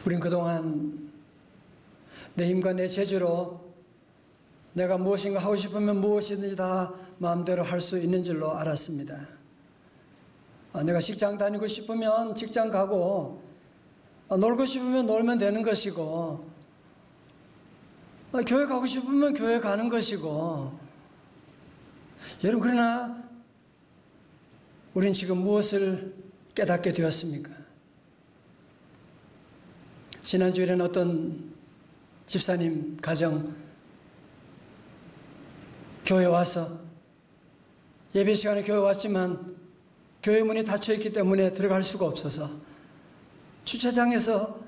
우린 그동안 내 힘과 내 재주로 내가 무엇인가 하고 싶으면 무엇이든지 다 마음대로 할 수 있는 줄로 알았습니다. 내가 직장 다니고 싶으면 직장 가고, 놀고 싶으면 놀면 되는 것이고, 교회 가고 싶으면 교회 가는 것이고. 여러분, 그러나 우린 지금 무엇을 깨닫게 되었습니까? 지난주에는 어떤 집사님 가정 교회 와서 예배 시간에 교회 왔지만 교회 문이 닫혀있기 때문에 들어갈 수가 없어서 주차장에서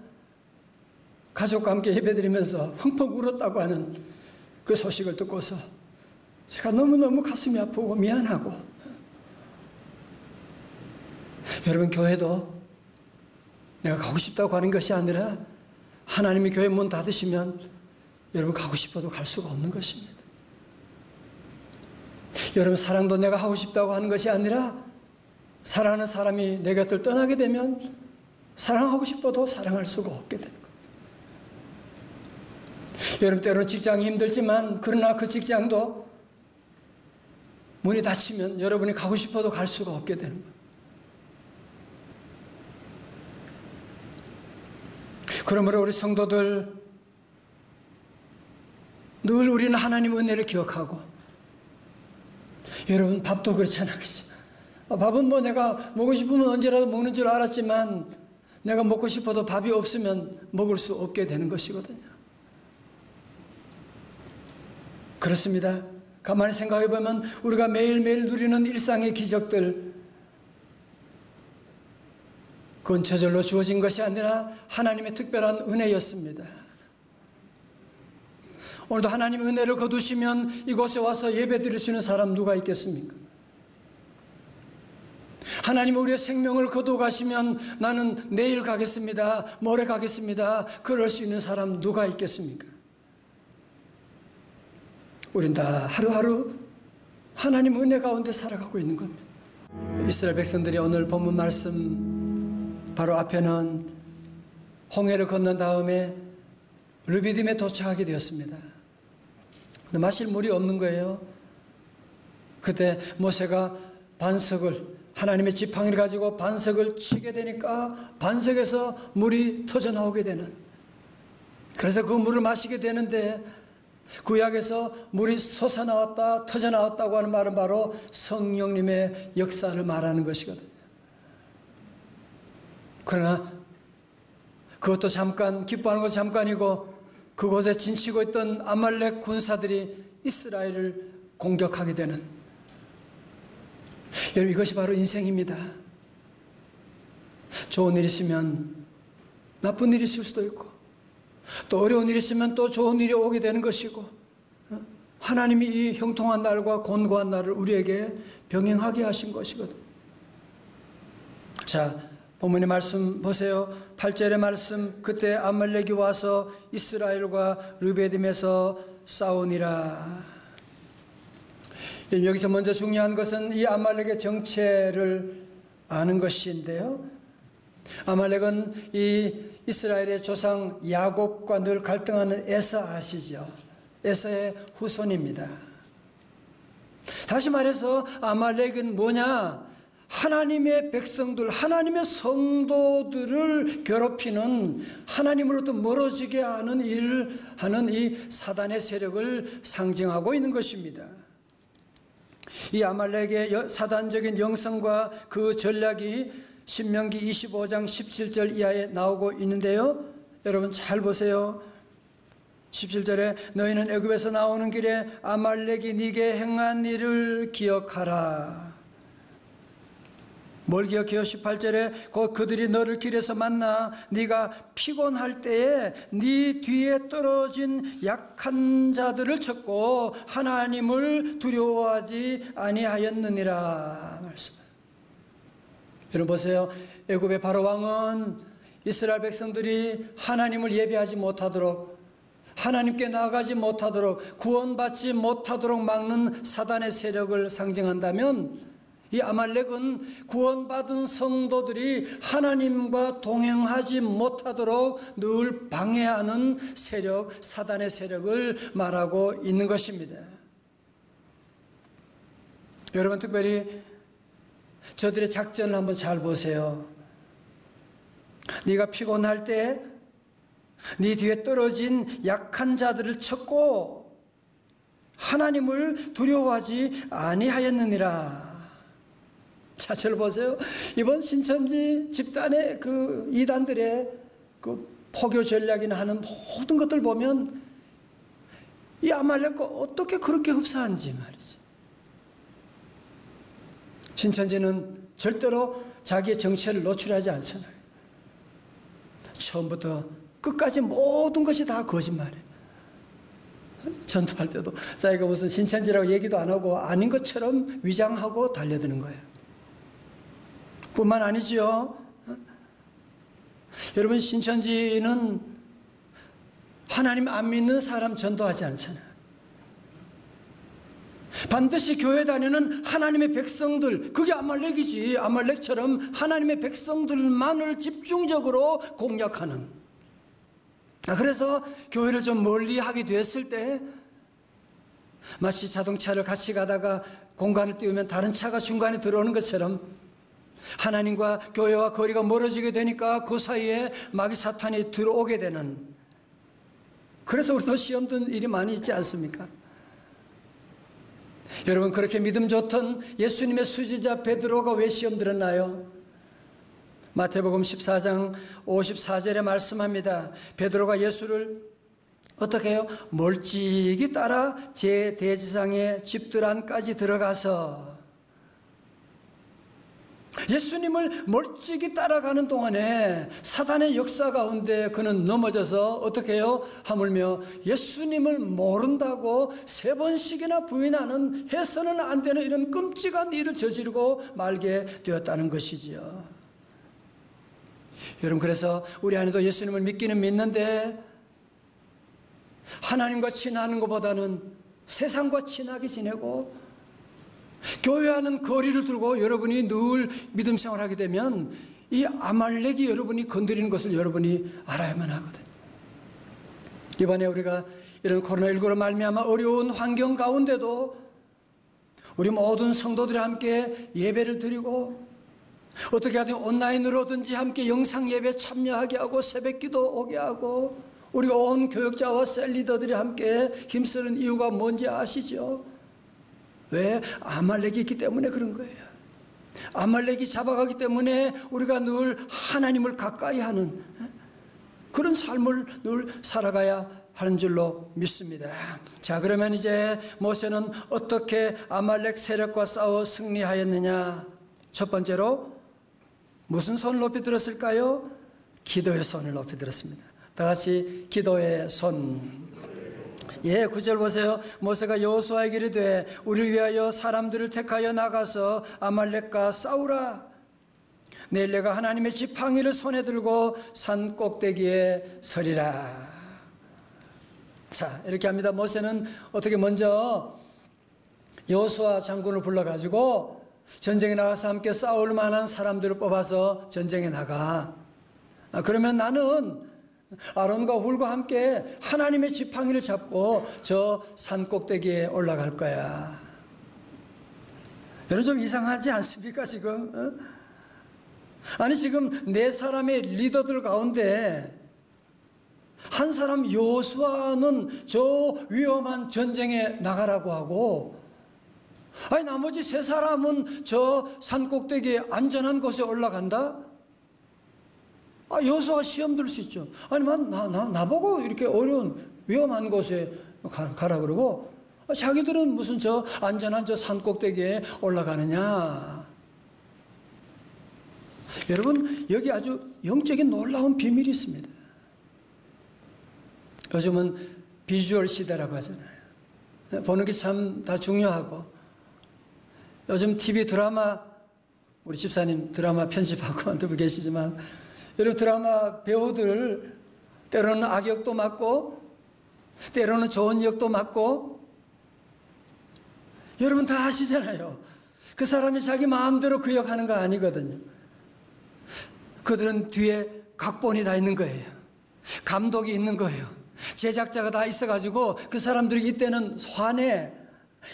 가족과 함께 예배드리면서 펑펑 울었다고 하는 그 소식을 듣고서 제가 너무너무 가슴이 아프고 미안하고. 여러분, 교회도 내가 가고 싶다고 하는 것이 아니라 하나님이 교회 문 닫으시면 여러분 가고 싶어도 갈 수가 없는 것입니다. 여러분, 사랑도 내가 하고 싶다고 하는 것이 아니라 사랑하는 사람이 내 곁을 떠나게 되면 사랑하고 싶어도 사랑할 수가 없게 되는 거예요. 여러분, 때로는 직장이 힘들지만 그러나 그 직장도 문이 닫히면 여러분이 가고 싶어도 갈 수가 없게 되는 거예요. 그러므로 우리 성도들 늘 우리는 하나님의 은혜를 기억하고, 여러분 밥도 그렇잖아요. 밥은 뭐 내가 먹고 싶으면 언제라도 먹는 줄 알았지만 내가 먹고 싶어도 밥이 없으면 먹을 수 없게 되는 것이거든요. 그렇습니다. 가만히 생각해 보면 우리가 매일매일 누리는 일상의 기적들, 그건 저절로 주어진 것이 아니라 하나님의 특별한 은혜였습니다. 오늘도 하나님의 은혜를 거두시면 이곳에 와서 예배 드릴 수 있는 사람 누가 있겠습니까? 하나님이 우리의 생명을 거두어 가시면 나는 내일 가겠습니다, 모레 가겠습니다, 그럴 수 있는 사람 누가 있겠습니까? 우린 다 하루하루 하나님의 은혜 가운데 살아가고 있는 겁니다. 이스라엘 백성들이 오늘 본문 말씀 바로 앞에는 홍해를 건넌 다음에 르비딤에 도착하게 되었습니다. 근데 마실 물이 없는 거예요. 그때 모세가 반석을, 하나님의 지팡이를 가지고 반석을 치게 되니까 반석에서 물이 터져 나오게 되는, 그래서 그 물을 마시게 되는데, 구약에서 물이 솟아나왔다, 터져 나왔다고 하는 말은 바로 성령님의 역사를 말하는 것이거든요. 그러나 그것도 잠깐, 기뻐하는 것도 잠깐이고, 그곳에 진치고 있던 아말렉 군사들이 이스라엘을 공격하게 되는, 여러분, 이것이 바로 인생입니다. 좋은 일 있으면 나쁜 일이 있을 수도 있고, 또 어려운 일이 있으면 또 좋은 일이 오게 되는 것이고, 하나님이 이 형통한 날과 곤고한 날을 우리에게 병행하게 하신 것이거든요. 자, 본문의 말씀 보세요. 8절의 말씀, 그때 아말렉이 와서 이스라엘과 르베딤에서 싸우니라. 여기서 먼저 중요한 것은 이 아말렉의 정체를 아는 것인데요, 아말렉은 이 이스라엘의 조상 야곱과 늘 갈등하는 에서 아시죠? 에서의 후손입니다. 다시 말해서 아말렉은 뭐냐? 하나님의 백성들, 하나님의 성도들을 괴롭히는, 하나님으로부터 멀어지게 하는 일을 하는 이 사단의 세력을 상징하고 있는 것입니다. 이 아말렉의 사단적인 영성과 그 전략이 신명기 25장 17절 이하에 나오고 있는데요, 여러분 잘 보세요. 17절에 너희는 애굽에서 나오는 길에 아말렉이 네게 행한 일을 기억하라. 뭘 기억해요? 18절에 곧 그들이 너를 길에서 만나 네가 피곤할 때에 네 뒤에 떨어진 약한 자들을 쳤고 하나님을 두려워하지 아니하였느니라 말씀합니다. 여러분 보세요. 애굽의 바로 왕은 이스라엘 백성들이 하나님을 예배하지 못하도록, 하나님께 나아가지 못하도록, 구원받지 못하도록 막는 사단의 세력을 상징한다면, 이 아말렉은 구원받은 성도들이 하나님과 동행하지 못하도록 늘 방해하는 세력, 사단의 세력을 말하고 있는 것입니다. 여러분, 특별히 저들의 작전을 한번 잘 보세요. 네가 피곤할 때 네 뒤에 떨어진 약한 자들을 쳤고 하나님을 두려워하지 아니하였느니라. 자, 저를 보세요. 이번 신천지 집단의 그 이단들의 그 포교 전략이나 하는 모든 것들 보면 이 아말렉과 어떻게 그렇게 흡사한지 말이죠. 신천지는 절대로 자기의 정체를 노출하지 않잖아요. 처음부터 끝까지 모든 것이 다 거짓말이에요. 전투할 때도 자기가 무슨 신천지라고 얘기도 안 하고 아닌 것처럼 위장하고 달려드는 거예요. 뿐만 아니죠. 여러분, 신천지는 하나님 안 믿는 사람 전도하지 않잖아요. 반드시 교회 다니는 하나님의 백성들, 그게 아말렉이지. 아말렉처럼 하나님의 백성들만을 집중적으로 공략하는. 그래서 교회를 좀 멀리 하게 됐을 때 마치 자동차를 같이 가다가 공간을 띄우면 다른 차가 중간에 들어오는 것처럼 하나님과 교회와 거리가 멀어지게 되니까 그 사이에 마귀 사탄이 들어오게 되는, 그래서 우리도 시험 든 일이 많이 있지 않습니까? 여러분, 그렇게 믿음 좋던 예수님의 수지자 베드로가 왜 시험 들었나요? 마태복음 14장 54절에 말씀합니다. 베드로가 예수를 어떻게 해요? 멀찍이 따라 제 대지상의 집들 안까지 들어가서, 예수님을 멀찍이 따라가는 동안에 사단의 역사 가운데 그는 넘어져서 어떻게 해요? 하물며 예수님을 모른다고 3번씩이나 부인하는, 해서는 안 되는 이런 끔찍한 일을 저지르고 말게 되었다는 것이지요. 여러분, 그래서 우리 안에도 예수님을 믿기는 믿는데 하나님과 친하는 것보다는 세상과 친하게 지내고 교회와는 거리를 두고 여러분이 늘 믿음 생활하게 되면 이 아말렉이 여러분이 건드리는 것을 여러분이 알아야만 하거든요. 이번에 우리가 이런 코로나19로 말미암아 어려운 환경 가운데도 우리 모든 성도들이 함께 예배를 드리고 어떻게 하든 온라인으로든지 함께 영상 예배 참여하게 하고 새벽기도 오게 하고 우리 온 교역자와 셀리더들이 함께 힘쓰는 이유가 뭔지 아시죠? 왜? 아말렉이 있기 때문에 그런 거예요. 아말렉이 잡아가기 때문에 우리가 늘 하나님을 가까이 하는 그런 삶을 늘 살아가야 하는 줄로 믿습니다. 자, 그러면 이제 모세는 어떻게 아말렉 세력과 싸워 승리하였느냐? 첫 번째로 무슨 손을 높이 들었을까요? 기도의 손을 높이 들었습니다. 다 같이 기도의 손. 예, 9절 보세요. 모세가 여호수아에게 이르되 우리를 위하여 사람들을 택하여 나가서 아말렉과 싸우라. 내일 내가 하나님의 지팡이를 손에 들고 산 꼭대기에 서리라. 자, 이렇게 합니다. 모세는 어떻게 먼저 여호수아 장군을 불러가지고 전쟁에 나가서 함께 싸울 만한 사람들을 뽑아서 전쟁에 나가. 그러면 나는 아론과 훌과 함께 하나님의 지팡이를 잡고 저 산 꼭대기에 올라갈 거야. 여러분, 좀 이상하지 않습니까 지금? 아니, 지금 4사람의 리더들 가운데 한 사람 여호수아는 저 위험한 전쟁에 나가라고 하고, 아니 나머지 3사람은 저 산 꼭대기에 안전한 곳에 올라간다? 여호수아가 시험 들 수 있죠. 아니면 나보고 이렇게 어려운 위험한 곳에 가라 그러고, 자기들은 무슨 저 안전한 저 산 꼭대기에 올라가느냐. 여러분, 여기 아주 영적인 놀라운 비밀이 있습니다. 요즘은 비주얼 시대라고 하잖아요. 보는 게 참 다 중요하고, 요즘 TV 드라마, 우리 집사님 드라마 편집하고 한 분 계시지만, 여러분 드라마 배우들 때로는 악역도 맡고 때로는 좋은 역도 맡고 여러분 다 아시잖아요. 그 사람이 자기 마음대로 구역하는 거 아니거든요. 그들은 뒤에 각본이 다 있는 거예요. 감독이 있는 거예요. 제작자가 다 있어가지고 그 사람들이 이때는 화내,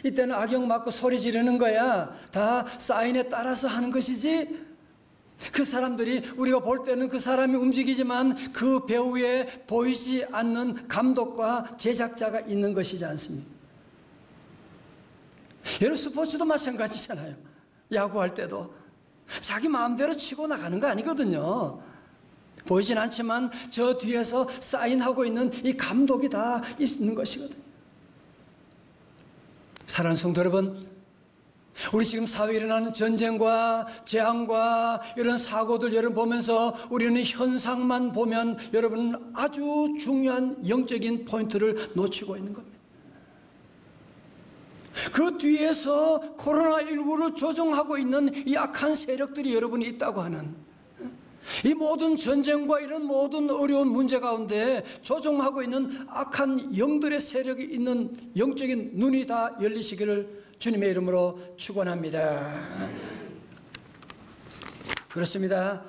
이때는 악역 맞고 소리 지르는 거야. 다 사인에 따라서 하는 것이지, 그 사람들이 우리가 볼 때는 그 사람이 움직이지만 그 배우에 보이지 않는 감독과 제작자가 있는 것이지 않습니까? 여러분, 스포츠도 마찬가지잖아요. 야구할 때도 자기 마음대로 치고 나가는 거 아니거든요. 보이진 않지만 저 뒤에서 사인하고 있는 이 감독이 다 있는 것이거든요. 사랑하는 성도 여러분, 우리 지금 사회에 일어나는 전쟁과 재앙과 이런 사고들 여러분 보면서 우리는 현상만 보면 여러분은 아주 중요한 영적인 포인트를 놓치고 있는 겁니다. 그 뒤에서 코로나19를 조종하고 있는 이 악한 세력들이 여러분이 있다고 하는, 이 모든 전쟁과 이런 모든 어려운 문제 가운데 조종하고 있는 악한 영들의 세력이 있는 영적인 눈이 다 열리시기를 주님의 이름으로 축원합니다. 그렇습니다.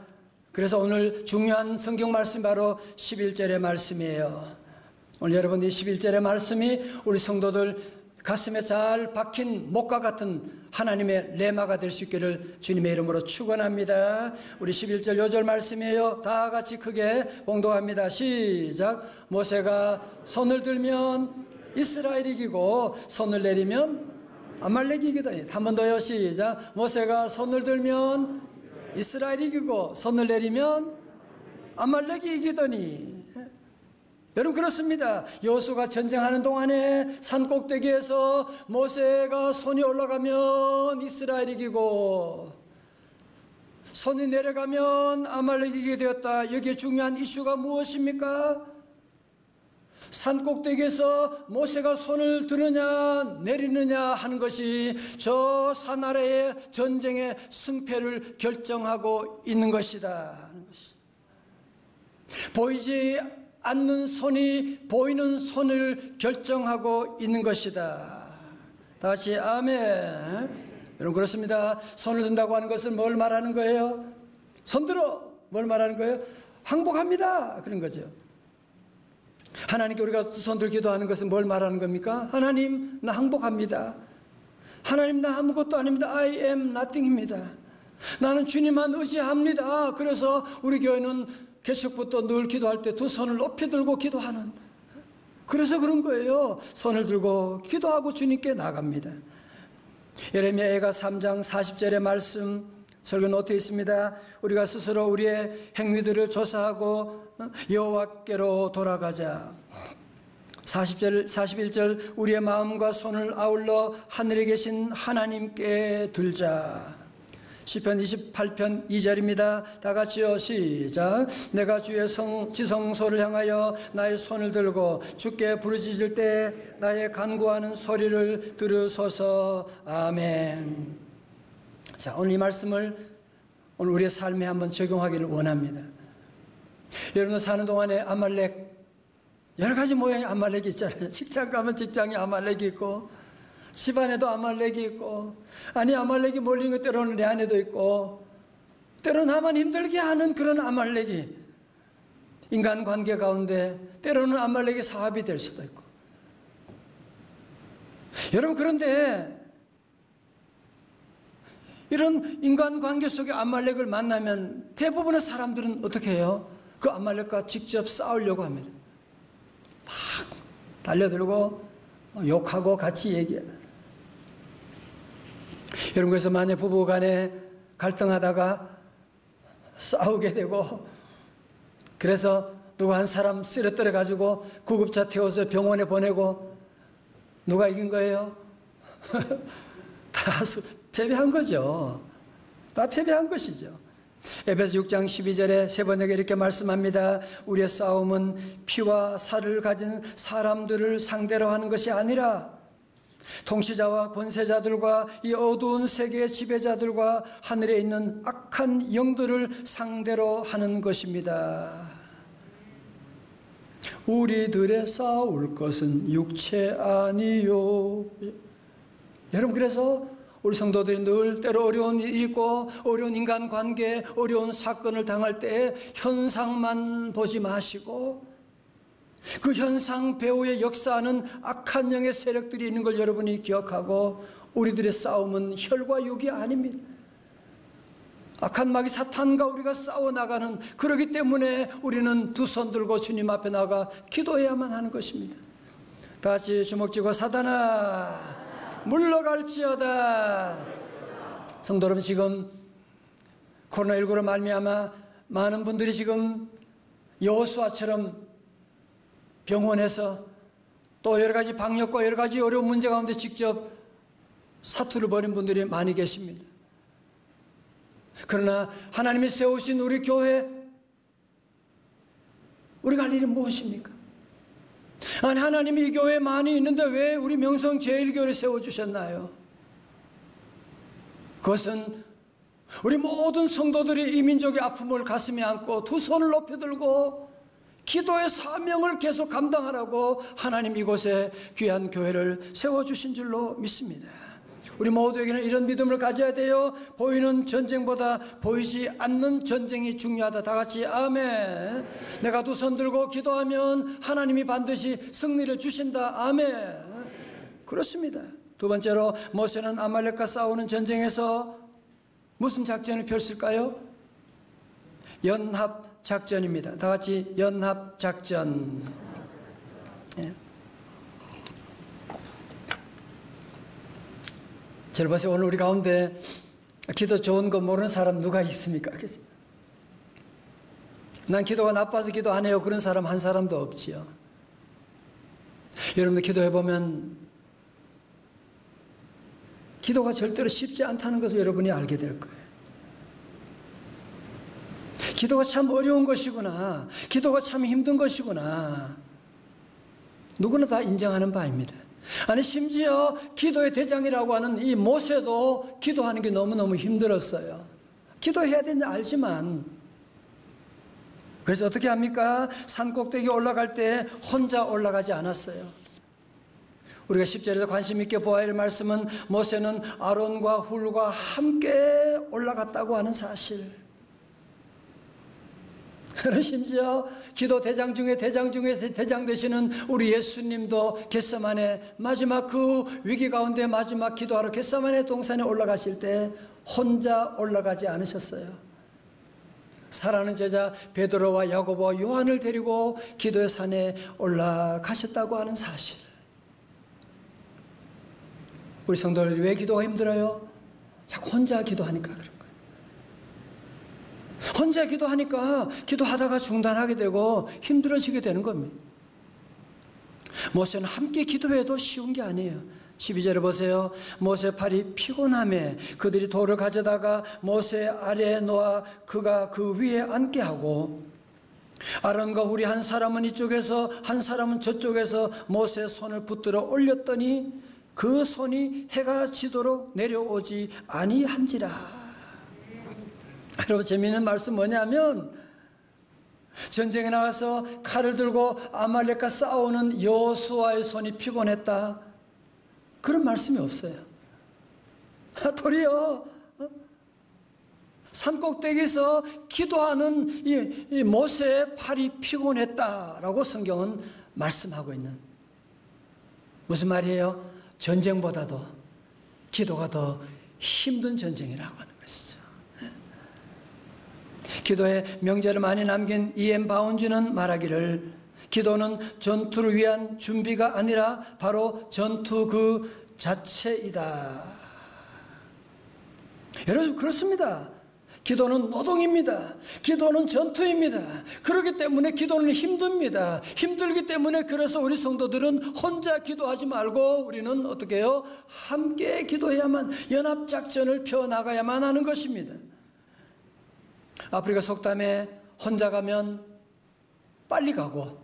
그래서 오늘 중요한 성경 말씀 바로 11절의 말씀이에요. 오늘 여러분 이 11절의 말씀이 우리 성도들 가슴에 잘 박힌 목과 같은 하나님의 레마가 될 수 있기를 주님의 이름으로 축원합니다. 우리 11절 요절 말씀이에요. 다 같이 크게 봉독합니다. 시작. 모세가 손을 들면 이스라엘이 이기고 손을 내리면 아말렉이 이기더니. 한 번 더요. 시작. 모세가 손을 들면 이스라엘이 이기고 손을 내리면 아말렉이 이기더니. 여러분 그렇습니다. 여호수아가 전쟁하는 동안에 산 꼭대기에서 모세가 손이 올라가면 이스라엘이 이기고 손이 내려가면 아말렉이 이기게 되었다. 여기에 중요한 이슈가 무엇입니까? 산 꼭대기에서 모세가 손을 드느냐 내리느냐 하는 것이 저 산 아래의 전쟁의 승패를 결정하고 있는 것이다 하는 것이. 보이지 않는 손이 보이는 손을 결정하고 있는 것이다. 다 같이 아멘. 여러분 그렇습니다. 손을 든다고 하는 것은 뭘 말하는 거예요? 손들어. 뭘 말하는 거예요? 항복합니다. 그런 거죠. 하나님께 우리가 손들 기도하는 것은 뭘 말하는 겁니까? 하나님 나 항복합니다. 하나님 나 아무것도 아닙니다. I am nothing입니다. 나는 주님만 의지합니다. 그래서 우리 교회는 개척부터 늘 기도할 때 두 손을 높이 들고 기도하는, 그래서 그런 거예요. 손을 들고 기도하고 주님께 나갑니다. 예레미야가 3장 40절의 말씀 설교 노트에 있습니다. 우리가 스스로 우리의 행위들을 조사하고 여호와께로 돌아가자. 41절 우리의 마음과 손을 아울러 하늘에 계신 하나님께 들자. 시편 28편 2절입니다. 다 같이요. 시작. 내가 주의 지성소를 향하여 나의 손을 들고 주께 부르짖을 때 나의 간구하는 소리를 들으소서. 아멘. 자, 오늘 이 말씀을 오늘 우리의 삶에 한번 적용하기를 원합니다. 여러분 사는 동안에 아말렉 여러 가지 모양의 아말렉이 있잖아요. 직장 가면 직장에 아말렉이 있고, 집안에도 아말렉이 있고, 아니 아말렉이 몰리는 것 때로는 내 안에도 있고, 때로는 나만 힘들게 하는 그런 아말렉이 인간관계 가운데 때로는 아말렉이 사업이 될 수도 있고. 여러분 그런데 이런 인간관계 속에 아말렉을 만나면 대부분의 사람들은 어떻게 해요? 그 아말렉과 직접 싸우려고 합니다. 막 달려들고 욕하고 같이 얘기해요. 여러분 그래서 만약 부부간에 갈등하다가 싸우게 되고, 그래서 누가 한 사람 쓰러뜨려 가지고 구급차 태워서 병원에 보내고 누가 이긴 거예요? 다 패배한 거죠. 다 패배한 것이죠. 에베소 6장 12절에 세 번역에 이렇게 말씀합니다. 우리의 싸움은 피와 살을 가진 사람들을 상대로 하는 것이 아니라 통치자와 권세자들과 이 어두운 세계의 지배자들과 하늘에 있는 악한 영들을 상대로 하는 것입니다. 우리들의 싸울 것은 육체 아니요. 여러분 그래서 우리 성도들이 늘 때로 어려운 일이 있고 어려운 인간관계, 어려운 사건을 당할 때 현상만 보지 마시고 그 현상 배후에 역사하는 악한 영의 세력들이 있는 걸 여러분이 기억하고 우리들의 싸움은 혈과 육이 아닙니다. 악한 마귀 사탄과 우리가 싸워나가는, 그렇기 때문에 우리는 두 손 들고 주님 앞에 나가 기도해야만 하는 것입니다. 다 같이 주먹 쥐고 사단아 물러갈지어다. 성도 여러분, 지금 코로나19로 말미암아 많은 분들이 지금 여호수아처럼 병원에서 또 여러 가지 방역과 여러 가지 어려운 문제 가운데 직접 사투를 벌인 분들이 많이 계십니다. 그러나 하나님이 세우신 우리 교회, 우리가 할 일이 무엇입니까? 아니, 하나님이 이 교회에 많이 있는데 왜 우리 명성제일교회를 세워주셨나요? 그것은 우리 모든 성도들이 이 민족의 아픔을 가슴에 안고 두 손을 높이 들고 기도의 사명을 계속 감당하라고 하나님 이곳에 귀한 교회를 세워주신 줄로 믿습니다. 우리 모두에게는 이런 믿음을 가져야 돼요. 보이는 전쟁보다 보이지 않는 전쟁이 중요하다. 다 같이 아멘. 내가 두 손 들고 기도하면 하나님이 반드시 승리를 주신다. 아멘. 그렇습니다. 두 번째로 모세는 아말렉과 싸우는 전쟁에서 무슨 작전을 펼칠까요? 연합작전입니다. 다 같이 연합작전. 예. 잘 보세요. 오늘 우리 가운데 기도 좋은 거 모르는 사람 누가 있습니까? 그치? 난 기도가 나빠서 기도 안 해요. 그런 사람 한 사람도 없지요. 여러분들 기도해보면 기도가 절대로 쉽지 않다는 것을 여러분이 알게 될 거예요. 기도가 참 어려운 것이구나. 기도가 참 힘든 것이구나. 누구나 다 인정하는 바입니다. 아니, 심지어 기도의 대장이라고 하는 이 모세도 기도하는 게 너무너무 힘들었어요. 기도해야 되는지 알지만. 그래서 어떻게 합니까? 산꼭대기 올라갈 때 혼자 올라가지 않았어요. 우리가 10절에서 관심 있게 보아야 할 말씀은 모세는 아론과 훌과 함께 올라갔다고 하는 사실. 심지어 기도 대장 중에 대장 되시는 우리 예수님도 겟세마네 마지막 그 위기 가운데 마지막 기도하러 겟세마네 동산에 올라가실 때 혼자 올라가지 않으셨어요. 사랑하는 제자 베드로와 야고보와 요한을 데리고 기도의 산에 올라가셨다고 하는 사실. 우리 성도들이 왜 기도가 힘들어요? 자꾸 혼자 기도하니까 그런 거예요. 혼자 기도하니까 기도하다가 중단하게 되고 힘들어지게 되는 겁니다. 모세는 함께 기도해도 쉬운 게 아니에요. 12절을 보세요. 모세 팔이 피곤함에 그들이 돌을 가져다가 모세 아래에 놓아 그가 그 위에 앉게 하고 아론과 훌이 한 사람은 이쪽에서 한 사람은 저쪽에서 모세의 손을 붙들어 올렸더니 그 손이 해가 지도록 내려오지 아니한지라. 여러분, 재미있는 말씀 뭐냐면 전쟁에 나가서 칼을 들고 아말렉과 싸우는 여호수아의 손이 피곤했다, 그런 말씀이 없어요. 도리어 산꼭대기에서 기도하는 이 모세의 팔이 피곤했다라고 성경은 말씀하고 있는, 무슨 말이에요? 전쟁보다도 기도가 더 힘든 전쟁이라고 하는 것이죠. 기도에 명제를 많이 남긴 E.M. 바운즈는 말하기를 기도는 전투를 위한 준비가 아니라 바로 전투 그 자체이다. 여러분, 그렇습니다. 기도는 노동입니다. 기도는 전투입니다. 그렇기 때문에 기도는 힘듭니다. 힘들기 때문에 그래서 우리 성도들은 혼자 기도하지 말고 우리는 어떻게 해요? 함께 기도해야만, 연합작전을 펴나가야만 하는 것입니다. 아프리카 속담에 혼자 가면 빨리 가고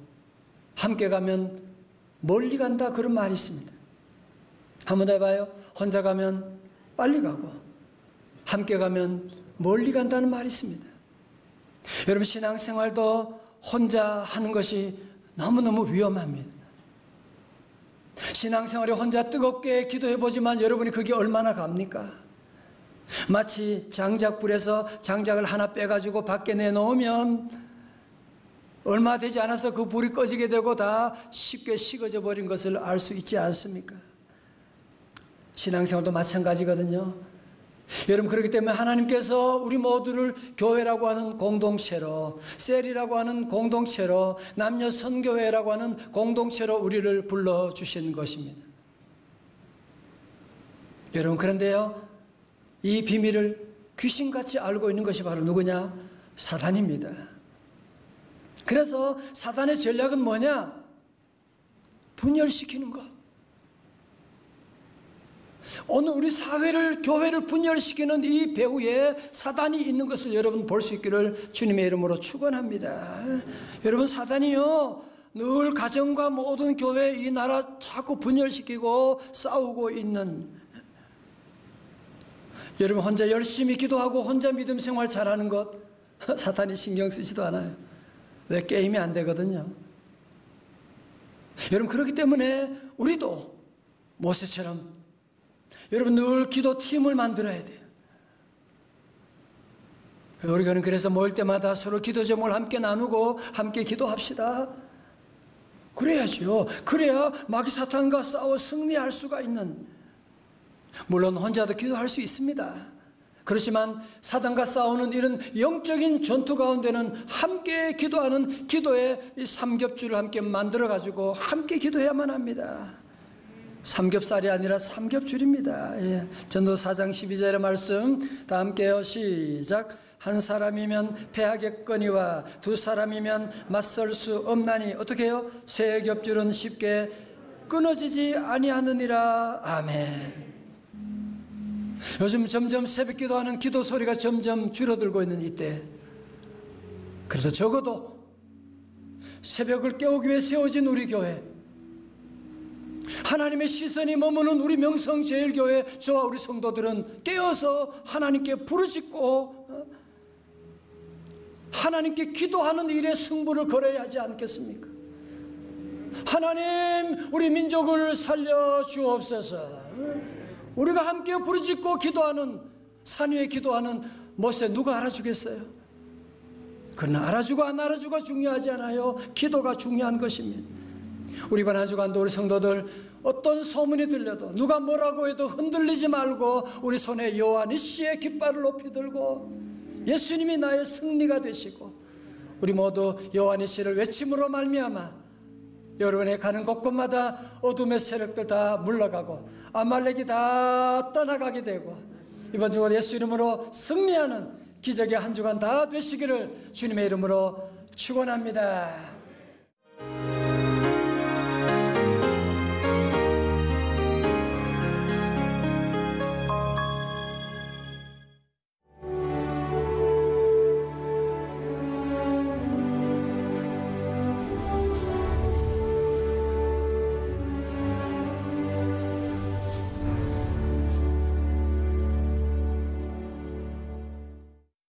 함께 가면 멀리 간다, 그런 말이 있습니다. 한번 더 해봐요. 혼자 가면 빨리 가고 함께 가면 멀리 간다는 말이 있습니다. 여러분, 신앙생활도 혼자 하는 것이 너무너무 위험합니다. 신앙생활에 혼자 뜨겁게 기도해보지만 여러분이 그게 얼마나 갑니까? 마치 장작불에서 장작을 하나 빼가지고 밖에 내놓으면 얼마 되지 않아서 그 불이 꺼지게 되고 다 쉽게 식어져 버린 것을 알 수 있지 않습니까? 신앙생활도 마찬가지거든요. 여러분, 그렇기 때문에 하나님께서 우리 모두를 교회라고 하는 공동체로, 셀이라고 하는 공동체로, 남녀 선교회라고 하는 공동체로 우리를 불러주신 것입니다. 여러분, 그런데요, 이 비밀을 귀신같이 알고 있는 것이 바로 누구냐? 사단입니다. 그래서 사단의 전략은 뭐냐? 분열시키는 것. 오늘 우리 사회를, 교회를 분열시키는 이 배후에 사단이 있는 것을 여러분 볼 수 있기를 주님의 이름으로 축원합니다. 여러분, 사단이요, 늘 가정과 모든 교회, 이 나라 자꾸 분열시키고 싸우고 있는, 여러분 혼자 열심히 기도하고 혼자 믿음 생활 잘하는 것 사탄이 신경 쓰지도 않아요. 왜? 게임이 안 되거든요. 여러분, 그렇기 때문에 우리도 모세처럼 여러분 늘 기도팀을 만들어야 돼요. 우리는 그래서 모일 때마다 서로 기도 제목을 함께 나누고 함께 기도합시다. 그래야죠. 그래야 마귀 사탄과 싸워 승리할 수가 있는, 물론 혼자도 기도할 수 있습니다. 그렇지만 사단과 싸우는 이런 영적인 전투 가운데는 함께 기도하는 기도의 삼겹줄을 함께 만들어가지고 함께 기도해야만 합니다. 삼겹살이 아니라 삼겹줄입니다. 예. 전도 4장 12절의 말씀 다 함께요. 시작. 한 사람이면 패하겠거니와 두 사람이면 맞설 수 없나니 어떻게 해요? 세 겹줄은 쉽게 끊어지지 아니하느니라. 아멘. 요즘 점점 새벽 기도하는 기도 소리가 점점 줄어들고 있는 이때, 그래도 적어도 새벽을 깨우기 위해 세워진 우리 교회, 하나님의 시선이 머무는 우리 명성제일교회 저와 우리 성도들은 깨어서 하나님께 부르짖고 하나님께 기도하는 일에 승부를 걸어야 하지 않겠습니까? 하나님, 우리 민족을 살려 주옵소서. 우리가 함께 부르짖고 기도하는, 산 위에 기도하는 모세 누가 알아주겠어요? 그러나 알아주고 안 알아주고 중요하지 않아요. 기도가 중요한 것입니다. 우리 반 한 주간도 우리 성도들 어떤 소문이 들려도 누가 뭐라고 해도 흔들리지 말고 우리 손에 여호와니시의 깃발을 높이 들고 예수님이 나의 승리가 되시고 우리 모두 여호와니시를 외침으로 말미암아 여러분의 가는 곳곳마다 어둠의 세력들 다 물러가고 아말렉이 다 떠나가게 되고 이번 주간 예수 이름으로 승리하는 기적의 한 주간 다 되시기를 주님의 이름으로 축원합니다.